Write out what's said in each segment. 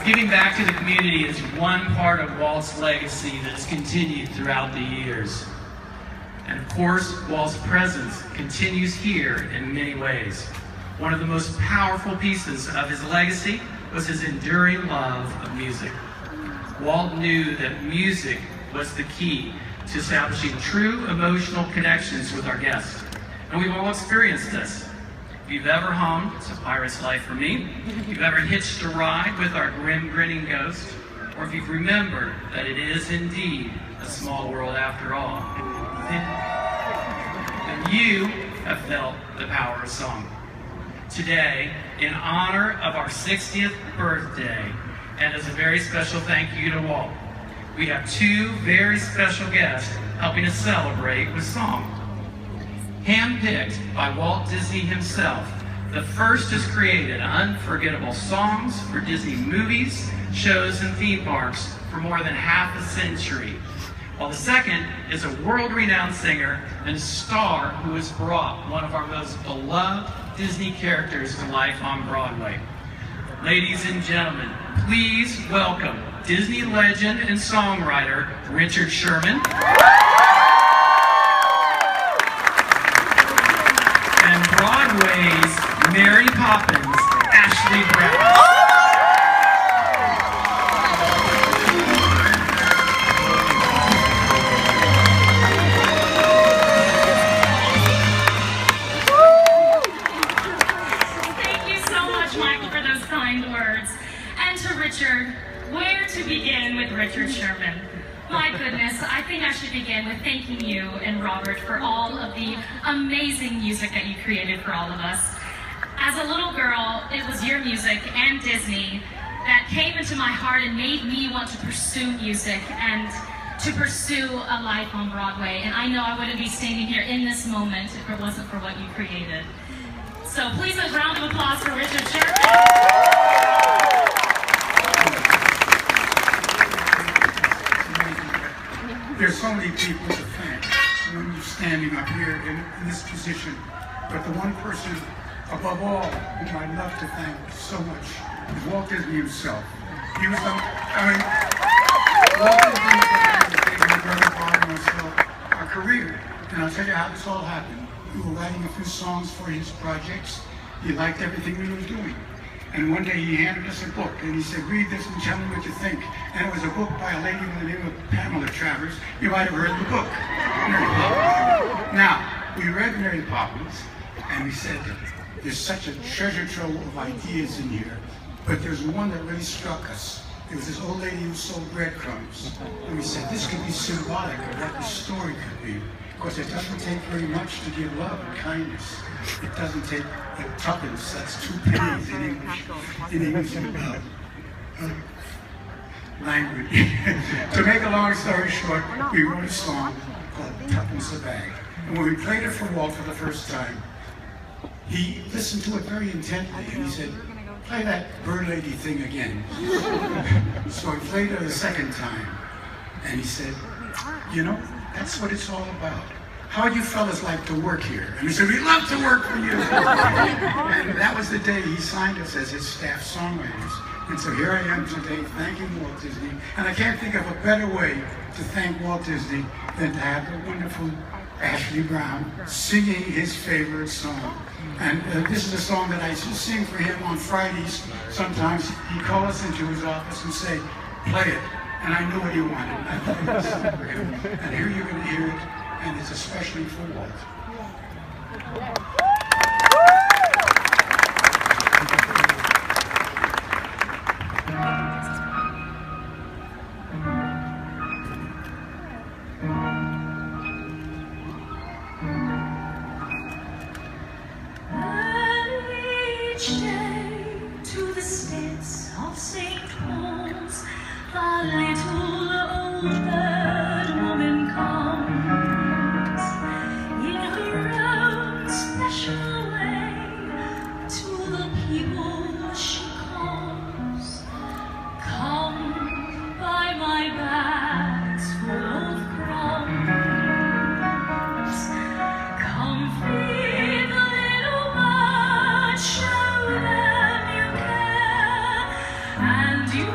Giving back to the community is one part of Walt's legacy that's continued throughout the years. And of course, Walt's presence continues here in many ways. One of the most powerful pieces of his legacy was his enduring love of music. Walt knew that music was the key to establishing true emotional connections with our guests. And we've all experienced this. If you've ever hummed, it's a pirate's life for me, if you've ever hitched a ride with our grim grinning ghost, or if you've remembered that it is indeed a small world after all, then you have felt the power of song. Today, in honor of our 60th birthday, and as a very special thank you to Walt, we have two very special guests helping us celebrate with song. Handpicked by Walt Disney himself, the first has created unforgettable songs for Disney movies, shows, and theme parks for more than half a century, while the second is a world-renowned singer and star who has brought one of our most beloved Disney characters to life on Broadway. Ladies and gentlemen, please welcome Disney legend and songwriter Richard Sherman and Broadway's Mary Poppins, Ashley Brown. Thank you so much, Michael, for those kind words. And to Richard, where to begin with Richard Sherman? My goodness, I think I should begin with thanking you and Robert for all of the amazing music that you created for all of us. As a little girl, it was your music and Disney that came into my heart and made me want to pursue music and to pursue a life on Broadway. And I know I wouldn't be standing here in this moment if it wasn't for what you created. So please a round of applause for Richard Sherman. There's so many people to thank when you're standing up here in this position, but the one person above all whom I'd love to thank so much is Walt Disney himself. He was, Walt Disney was the man that gave my brother Bob and myself our career. And I'll tell you how this all happened. We were writing a few songs for his projects. He liked everything we were doing. And one day he handed us a book and he said, read this and tell me what you think. And it was a book by a lady by the name of Pamela Travers. You might have heard the book, Mary Poppins. Now, we read Mary Poppins and we said, there's such a treasure trove of ideas in here, but there's one that really struck us. There was this old lady who sold breadcrumbs. And we said, this could be symbolic of what the story could be. Of course, it doesn't take very much to give love and kindness. It doesn't take a tuppence, that's 2 pennies in English language. To make a long story short, we wrote a song called Tuppence a Bag. And when we played it for Walt for the first time, he listened to it very intently and he said, play that bird lady thing again. So I played it a second time and he said, you know, that's what it's all about. How do you fellas like to work here? And we said, we love to work for you. And that was the day he signed us as his staff songwriters. And so here I am today thanking Walt Disney. And I can't think of a better way to thank Walt Disney than to have the wonderful Ashley Brown singing his favorite song. And this is a song that I used to sing for him on Fridays. Sometimes he'd call us into his office and say, play it. And I knew what he wanted. I played the song for him. And here you're going to hear it. And it's especially for Walt. And each day to the steps of St. Paul's, the little old bird woman comes. Special way to the people she calls. Come by my bags full of crumbs. Come feed the little birds, show them you care, and you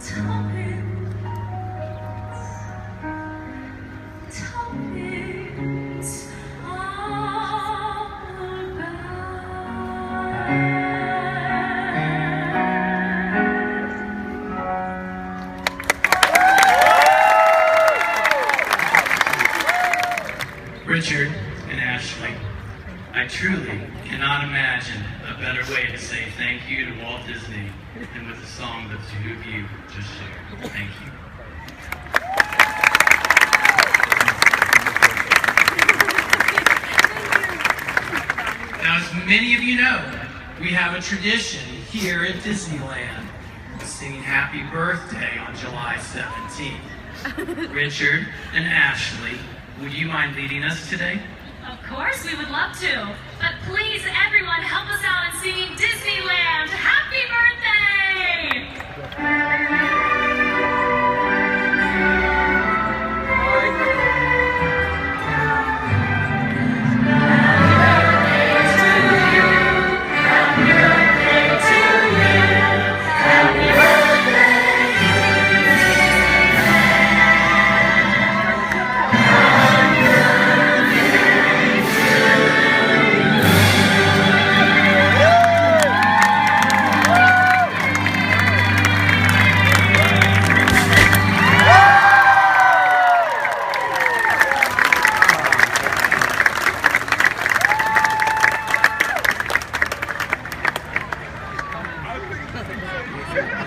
Tuppence, all Richard and Ashley, I truly cannot imagine a better way to say thank you to Walt Disney than with the song that the two of you just shared. Thank you. Now, as many of you know, we have a tradition here at Disneyland of singing Happy Birthday on July 17th. Richard and Ashley, would you mind leading us today? Of course, we would love to. But please, everyone, help us out in singing Disneyland. Happy birthday!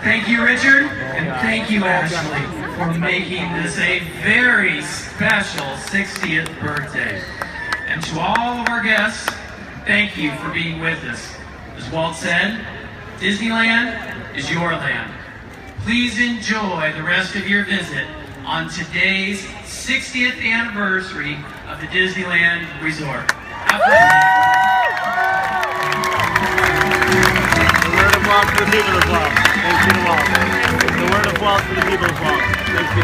Thank you, Richard, and thank you, Ashley, for making this a very special 60th birthday. And to all of our guests, thank you for being with us. As Walt said, Disneyland is your land. Please enjoy the rest of your visit on today's 60th anniversary of the Disneyland Resort. Have fun. The word of Walt for the people of Walt. Thank you to Walt. The word of Walt for the people of Walt. Thank you.